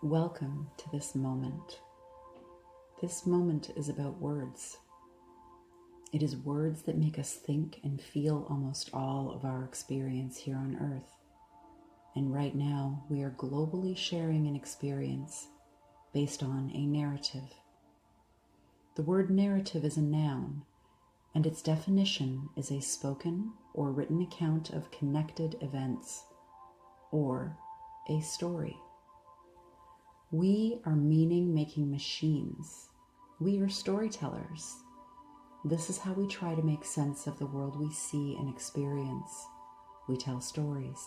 Welcome to this moment. This moment is about words. It is words that make us think and feel almost all of our experience here on Earth. And right now, we are globally sharing an experience based on a narrative. The word narrative is a noun, and its definition is a spoken or written account of connected events, or a story. We are meaning-making machines. We are storytellers. This is how we try to make sense of the world we see and experience. We tell stories.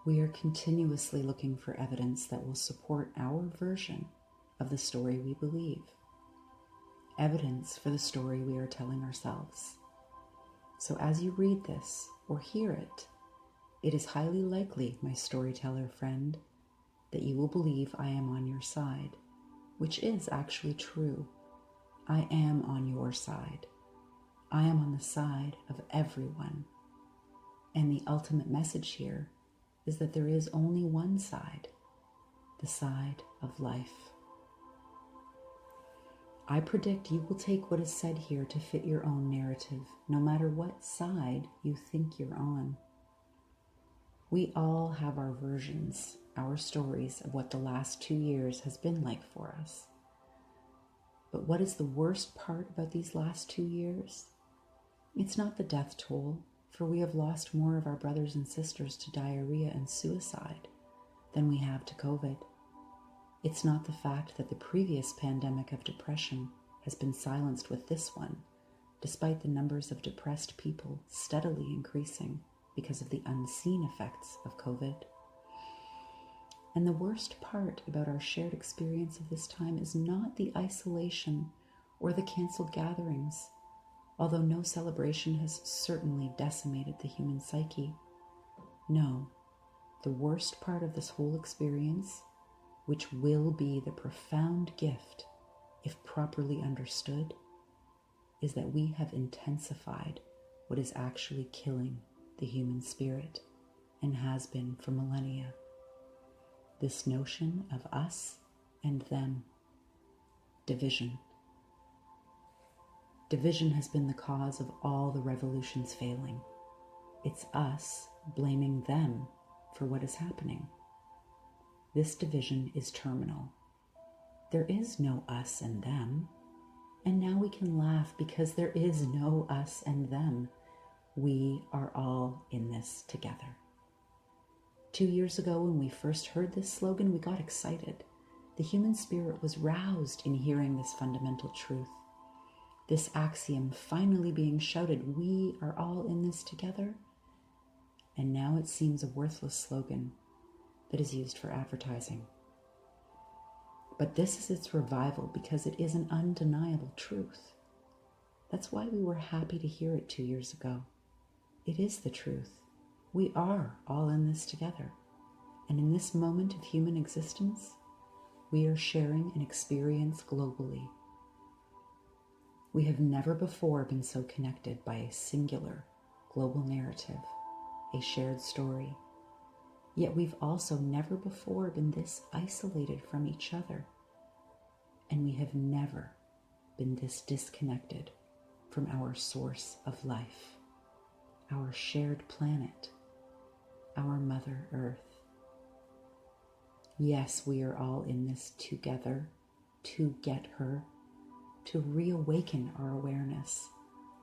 We are continuously looking for evidence that will support our version of the story we believe. Evidence for the story we are telling ourselves. So as you read this or hear it, it is highly likely, my storyteller friend, that you will believe I am on your side, which is actually true. I am on your side. I am on the side of everyone. And the ultimate message here is that there is only one side, the side of life. I predict you will take what is said here to fit your own narrative, no matter what side you think you're on. We all have our versions, our stories of what the last 2 years has been like for us. But what is the worst part about these last 2 years? It's not the death toll, for we have lost more of our brothers and sisters to diarrhea and suicide than we have to COVID. It's not the fact that the previous pandemic of depression has been silenced with this one, despite the numbers of depressed people steadily increasing because of the unseen effects of COVID. And the worst part about our shared experience of this time is not the isolation or the canceled gatherings, although no celebration has certainly decimated the human psyche. No, the worst part of this whole experience, which will be the profound gift if properly understood, is that we have intensified what is actually killing the human spirit and has been for millennia. This notion of us and them. Division. Division has been the cause of all the revolutions failing. It's us blaming them for what is happening. This division is terminal. There is no us and them. And now we can laugh because there is no us and them. We are all in this together. 2 years ago, when we first heard this slogan, we got excited. The human spirit was roused in hearing this fundamental truth. This axiom finally being shouted, we are all in this together. And now it seems a worthless slogan that is used for advertising. But this is its revival because it is an undeniable truth. That's why we were happy to hear it 2 years ago. It is the truth. We are all in this together. And in this moment of human existence, we are sharing an experience globally. We have never before been so connected by a singular global narrative, a shared story. Yet we've also never before been this isolated from each other. And we have never been this disconnected from our source of life, our shared planet, our Mother Earth. Yes, we are all in this together to get her, to reawaken our awareness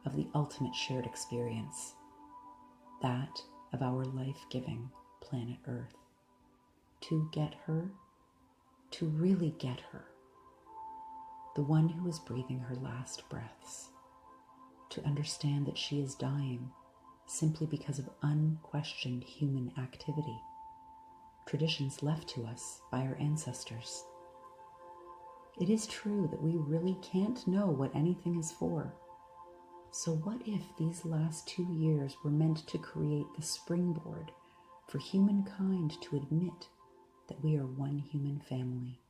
of the ultimate shared experience, that of our life-giving planet Earth. To get her, to really get her, the one who is breathing her last breaths, to understand that she is dying simply because of unquestioned human activity, traditions left to us by our ancestors. It is true that we really can't know what anything is for. So what if these last 2 years were meant to create the springboard for humankind to admit that we are one human family,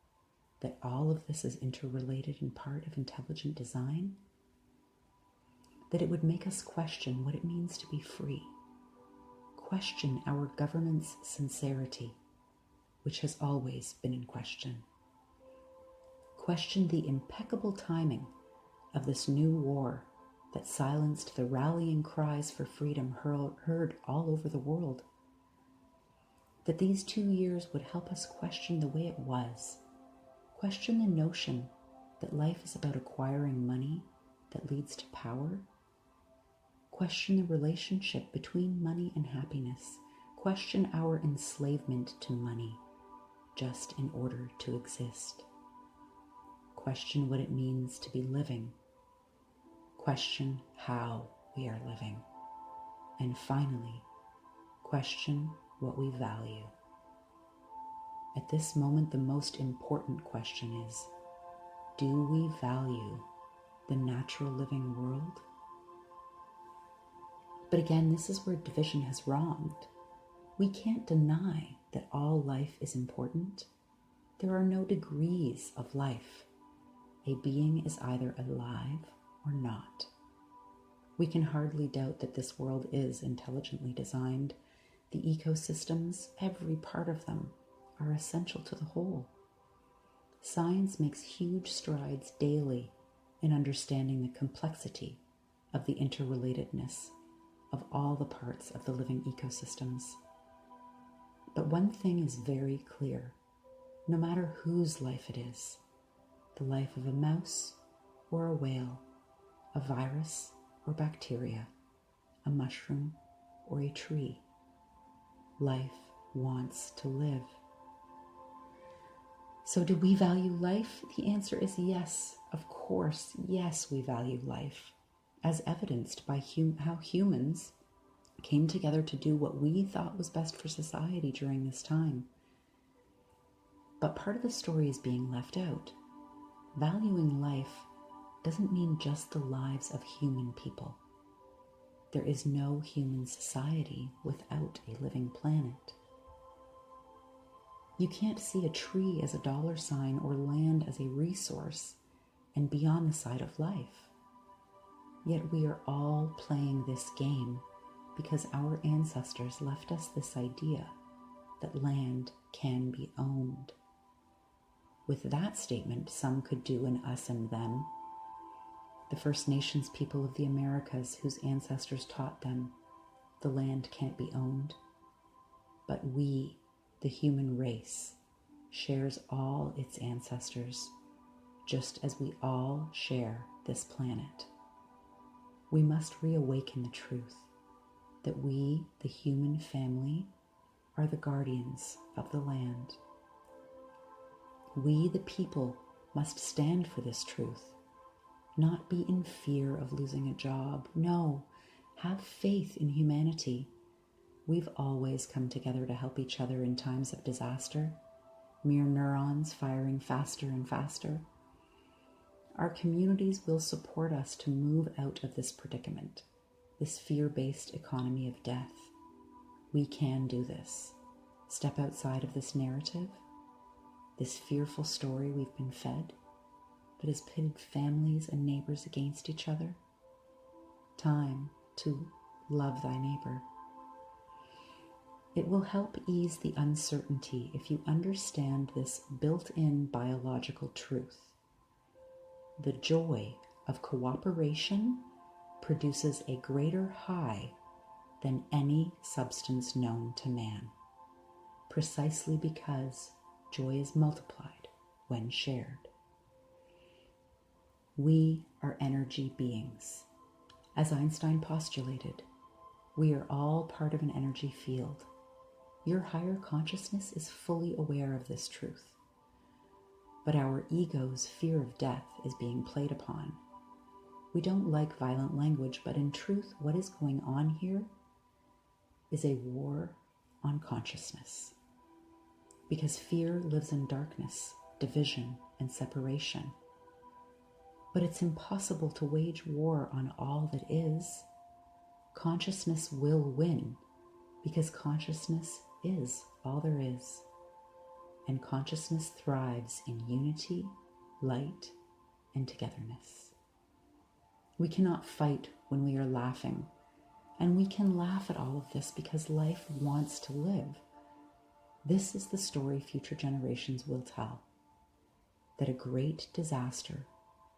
that all of this is interrelated and part of intelligent design? That it would make us question what it means to be free, question our government's sincerity, which has always been in question. Question the impeccable timing of this new war that silenced the rallying cries for freedom heard all over the world. That these 2 years would help us question the way it was, question the notion that life is about acquiring money that leads to power, question the relationship between money and happiness, question our enslavement to money just in order to exist, question what it means to be living, question how we are living, and finally, question what we value. At this moment, the most important question is, do we value the natural living world? But again, this is where division has wronged. We can't deny that all life is important. There are no degrees of life. A being is either alive or not. We can hardly doubt that this world is intelligently designed. The ecosystems, every part of them, are essential to the whole. Science makes huge strides daily in understanding the complexity of the interrelatedness of all the parts of the living ecosystems. But one thing is very clear. No matter whose life it is, the life of a mouse or a whale, a virus or bacteria, a mushroom or a tree, life wants to live. So do we value life? The answer is yes. Of course, yes, we value life, as evidenced by how humans came together to do what we thought was best for society during this time. But part of the story is being left out. Valuing life doesn't mean just the lives of human people. There is no human society without a living planet. You can't see a tree as a dollar sign or land as a resource and be on the side of life. Yet we are all playing this game because our ancestors left us this idea that land can be owned. With that statement, some could do an us and them. The First Nations people of the Americas, whose ancestors taught them the land can't be owned. But we, the human race, shares all its ancestors, just as we all share this planet. We must reawaken the truth that we, the human family, are the guardians of the land. We, the people, must stand for this truth, not be in fear of losing a job. No, have faith in humanity. We've always come together to help each other in times of disaster, mere neurons firing faster and faster. Our communities will support us to move out of this predicament, this fear-based economy of death. We can do this. Step outside of this narrative, this fearful story we've been fed, that has pitted families and neighbors against each other. Time to love thy neighbor. It will help ease the uncertainty if you understand this built-in biological truth. The joy of cooperation produces a greater high than any substance known to man, precisely because joy is multiplied when shared. We are energy beings. As Einstein postulated, we are all part of an energy field. Your higher consciousness is fully aware of this truth. But our ego's fear of death is being played upon. We don't like violent language, but in truth, what is going on here is a war on consciousness. Because fear lives in darkness, division, and separation. But it's impossible to wage war on all that is. Consciousness will win, because consciousness is all there is. And consciousness thrives in unity, light, and togetherness. We cannot fight when we are laughing, and we can laugh at all of this because life wants to live. This is the story future generations will tell, that a great disaster,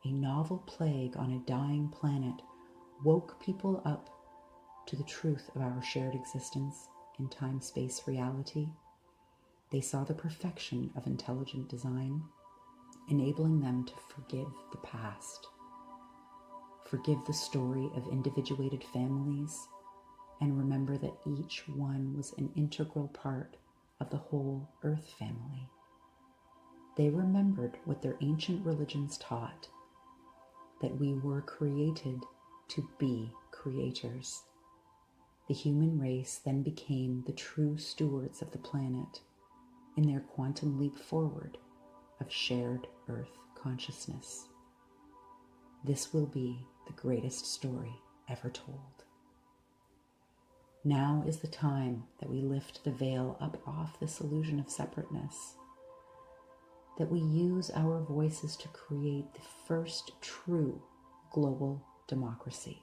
a novel plague on a dying planet, woke people up to the truth of our shared existence in time-space reality. They saw the perfection of intelligent design, enabling them to forgive the past, forgive the story of individuated families, and remember that each one was an integral part of the whole Earth family. They remembered what their ancient religions taught, that we were created to be creators. The human race then became the true stewards of the planet in their quantum leap forward of shared Earth consciousness. This will be the greatest story ever told. Now is the time that we lift the veil up off this illusion of separateness, that we use our voices to create the first true global democracy.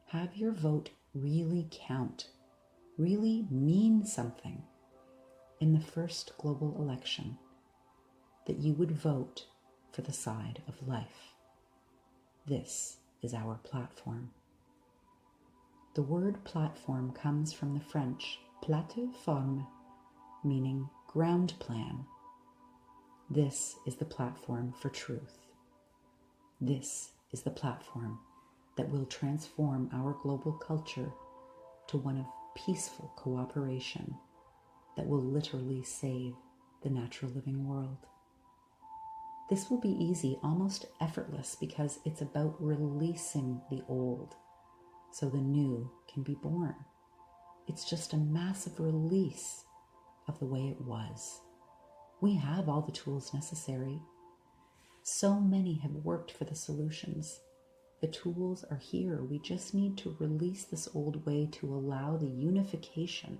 Have your vote really count, really mean something in the first global election, that you would vote for the side of life. This is our platform. The word platform comes from the French plateforme, meaning ground plan. This is the platform for truth. This is the platform that will transform our global culture to one of peaceful cooperation that will literally save the natural living world. This will be easy, almost effortless, because it's about releasing the old so the new can be born. It's just a massive release of the way it was. We have all the tools necessary. So many have worked for the solutions. The tools are here. We just need to release this old way to allow the unification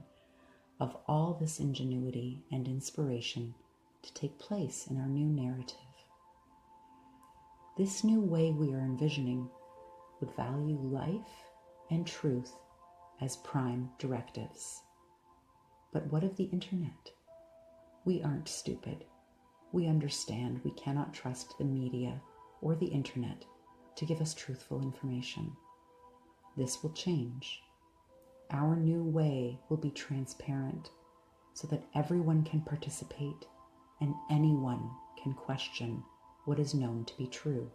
of all this ingenuity and inspiration to take place in our new narrative. This new way we are envisioning would value life and truth as prime directives. But what of the internet? We aren't stupid. We understand we cannot trust the media or the internet to give us truthful information. This will change. Our new way will be transparent so that everyone can participate and anyone can question what is known to be true.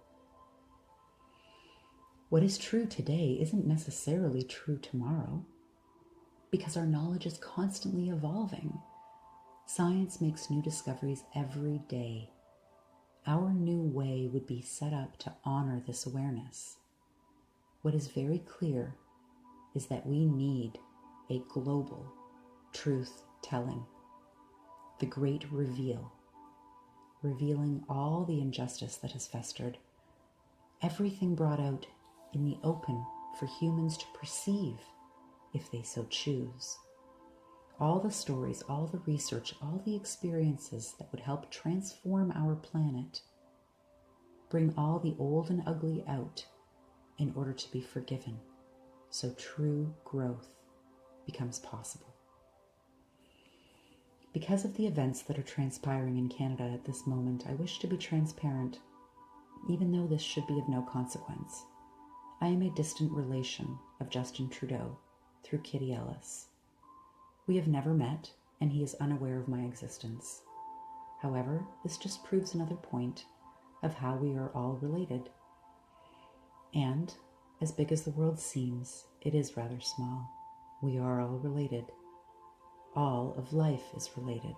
What is true today isn't necessarily true tomorrow, because our knowledge is constantly evolving. Science makes new discoveries every day. Our new way would be set up to honor this awareness. What is very clear is that we need a global truth-telling, the great reveal, revealing all the injustice that has festered, everything brought out in the open for humans to perceive if they so choose. All the stories, all the research, all the experiences that would help transform our planet, bring all the old and ugly out in order to be forgiven, so true growth becomes possible. Because of the events that are transpiring in Canada at this moment, I wish to be transparent, even though this should be of no consequence. I am a distant relation of Justin Trudeau through Kitty Ellis. We have never met, and he is unaware of my existence. However, this just proves another point of how we are all related. And, as big as the world seems, it is rather small. We are all related. All of life is related.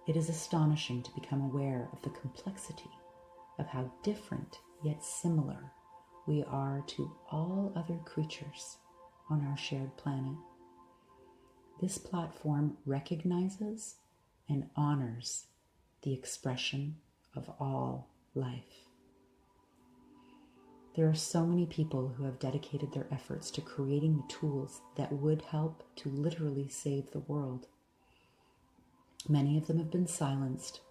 It is astonishing to become aware of the complexity of how different yet similar we are to all other creatures on our shared planet. This platform recognizes and honors the expression of all life. There are so many people who have dedicated their efforts to creating the tools that would help to literally save the world. Many of them have been silenced,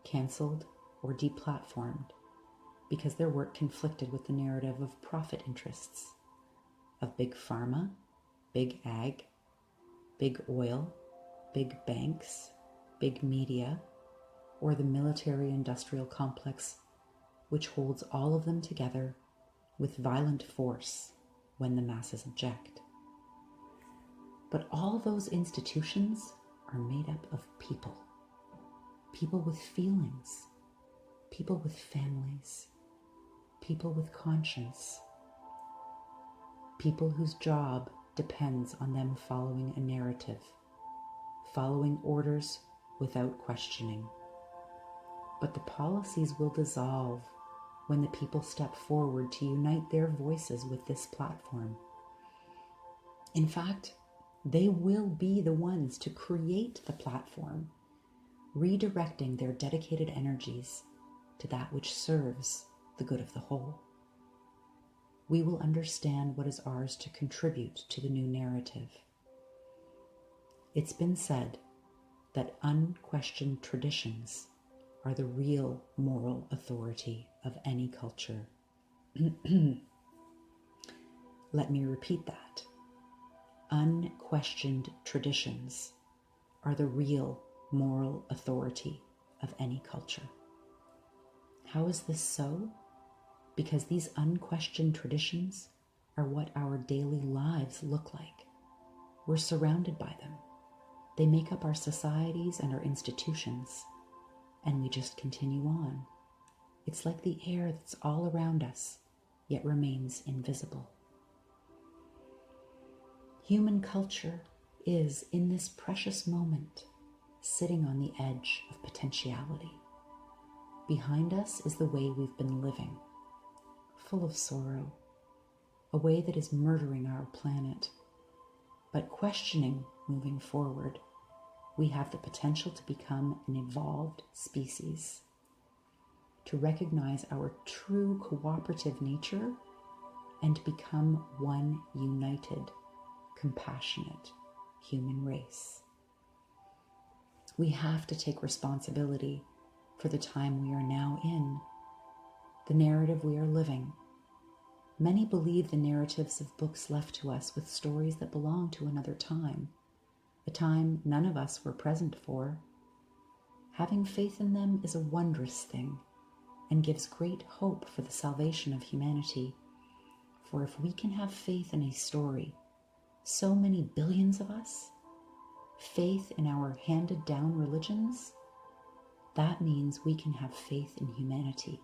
canceled, or deplatformed because their work conflicted with the narrative of profit interests, of big pharma, big ag, big oil, big banks, big media or the military-industrial complex, which holds all of them together with violent force when the masses object. But all those institutions are made up of people. People with feelings, people with families, people with conscience, people whose job depends on them following a narrative, following orders without questioning. But the policies will dissolve when the people step forward to unite their voices with this platform. In fact, they will be the ones to create the platform, redirecting their dedicated energies to that which serves the good of the whole. We will understand what is ours to contribute to the new narrative. It's been said that unquestioned traditions are the real moral authority of any culture. Let me repeat that. Unquestioned traditions are the real moral authority of any culture. How is this so? Because these unquestioned traditions are what our daily lives look like. We're surrounded by them. They make up our societies and our institutions, and we just continue on. It's like the air that's all around us, yet remains invisible. Human culture is, in this precious moment, sitting on the edge of potentiality. Behind us is the way we've been living, full of sorrow, a way that is murdering our planet. But questioning moving forward, we have the potential to become an evolved species, to recognize our true cooperative nature and become one united, compassionate human race. We have to take responsibility for the time we are now in, the narrative we are living. Many believe the narratives of books left to us with stories that belong to another time, a time none of us were present for. Having faith in them is a wondrous thing and gives great hope for the salvation of humanity. For if we can have faith in a story, so many billions of us, faith in our handed down religions, that means we can have faith in humanity,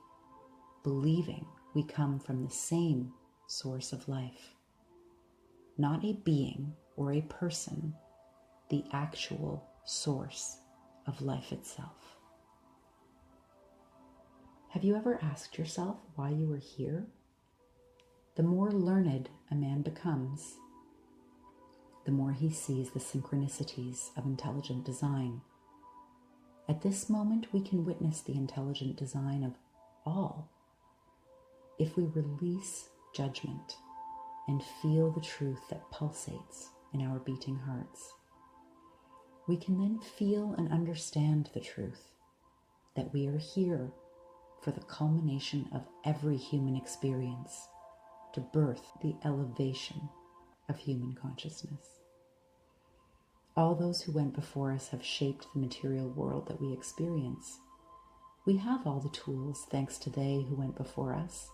believing we come from the same source of life. Not a being or a person, the actual source of life itself. Have you ever asked yourself why you are here? The more learned a man becomes, the more he sees the synchronicities of intelligent design. At this moment, we can witness the intelligent design of all if we release judgment and feel the truth that pulsates in our beating hearts. We can then feel and understand the truth that we are here for the culmination of every human experience, to birth the elevation of human consciousness. All those who went before us have shaped the material world that we experience. We have all the tools, thanks to they who went before us,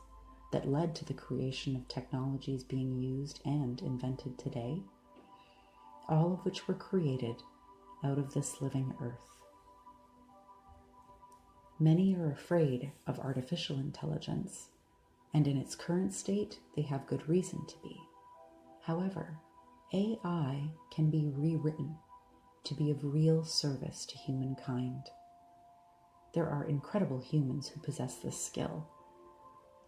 that led to the creation of technologies being used and invented today, all of which were created out of this living earth. Many are afraid of artificial intelligence, and in its current state, they have good reason to be. However, AI can be rewritten to be of real service to humankind. There are incredible humans who possess this skill.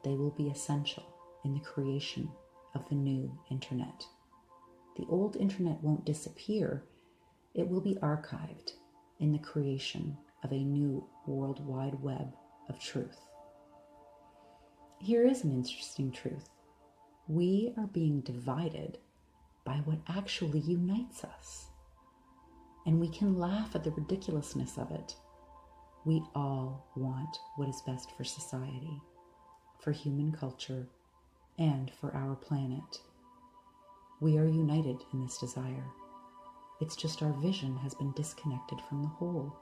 They will be essential in the creation of the new internet. The old internet won't disappear. It will be archived in the creation of a new World Wide Web of truth. Here is an interesting truth. We are being divided by what actually unites us. And we can laugh at the ridiculousness of it. We all want what is best for society, for human culture, and for our planet. We are united in this desire. It's just our vision has been disconnected from the whole.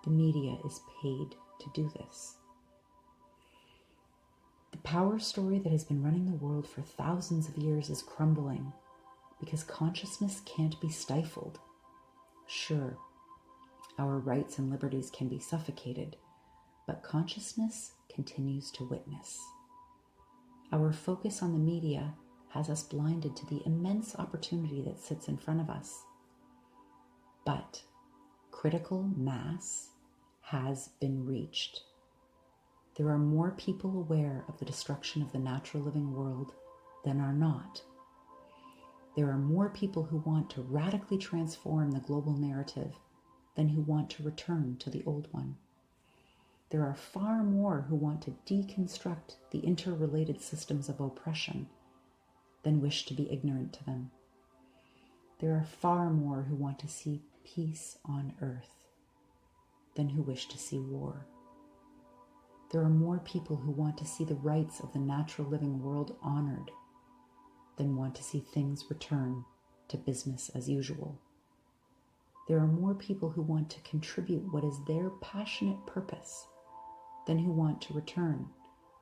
The media is paid to do this. The power story that has been running the world for thousands of years is crumbling because consciousness can't be stifled. Sure, our rights and liberties can be suffocated, but consciousness continues to witness. Our focus on the media has us blinded to the immense opportunity that sits in front of us. But critical mass has been reached. There are more people aware of the destruction of the natural living world than are not. There are more people who want to radically transform the global narrative than who want to return to the old one. There are far more who want to deconstruct the interrelated systems of oppression than wish to be ignorant to them. There are far more who want to see peace on earth than who wish to see war. There are more people who want to see the rights of the natural living world honored than want to see things return to business as usual. There are more people who want to contribute what is their passionate purpose than who want to return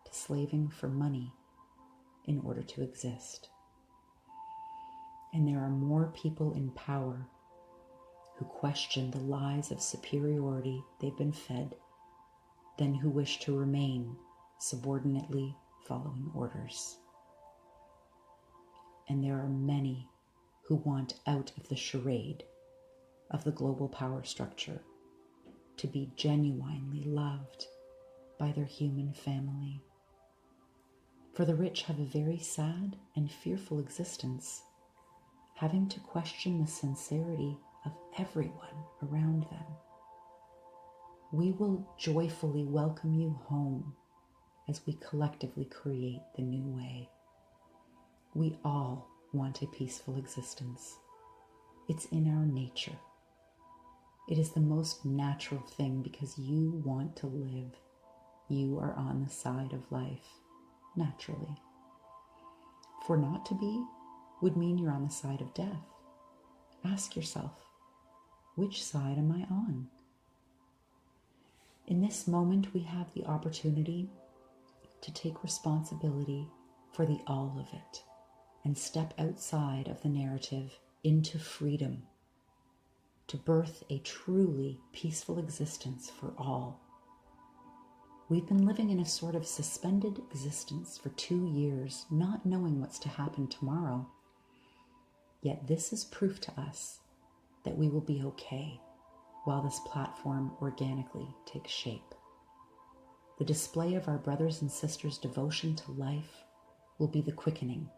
to slaving for money in order to exist. And there are more people in power who question the lies of superiority they've been fed than who wish to remain subordinately following orders. And there are many who want out of the charade of the global power structure to be genuinely loved by their human family. For the rich have a very sad and fearful existence, having to question the sincerity of everyone around them. We will joyfully welcome you home as we collectively create the new way. We all want a peaceful existence. It's in our nature. It is the most natural thing because you want to live. You are on the side of life, naturally. For not to be would mean you're on the side of death. Ask yourself, which side am I on? In this moment, we have the opportunity to take responsibility for the all of it and step outside of the narrative into freedom, to birth a truly peaceful existence for all. We've been living in a sort of suspended existence for 2 years, not knowing what's to happen tomorrow. Yet this is proof to us that we will be okay while this platform organically takes shape. The display of our brothers and sisters' devotion to life will be the quickening.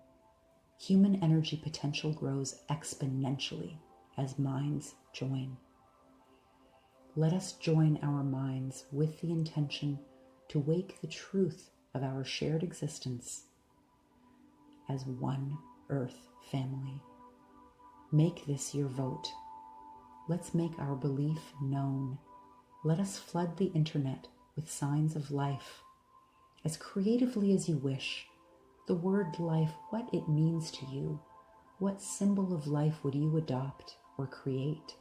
Human energy potential grows exponentially as minds join. Let us join our minds with the intention to wake the truth of our shared existence as one Earth family. Make this your vote. Let's make our belief known. Let us flood the internet with signs of life. As creatively as you wish, the word life, what it means to you, what symbol of life would you adopt or create?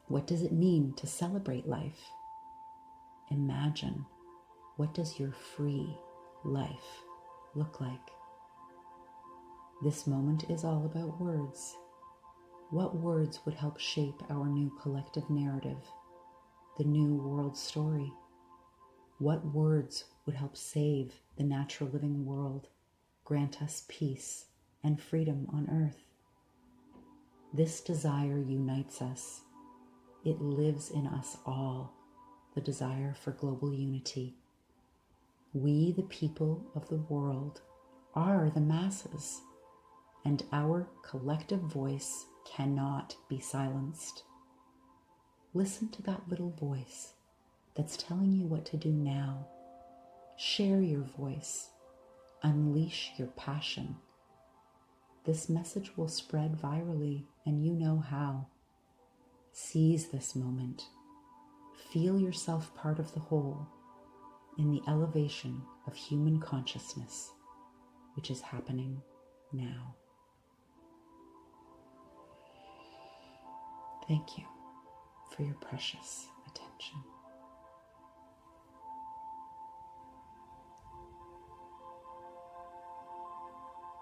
What does it mean to celebrate life? Imagine, what does your free life look like? This moment is all about words. What words would help shape our new collective narrative, the new world story? What words would help save the natural living world, grant us peace and freedom on earth? This desire unites us. It lives in us all, the desire for global unity. We, the people of the world, are the masses, and our collective voice cannot be silenced. Listen to that little voice that's telling you what to do now. Share your voice. Unleash your passion. This message will spread virally, and you know how. Seize this moment. Feel yourself part of the whole in the elevation of human consciousness, which is happening now. Thank you for your precious attention.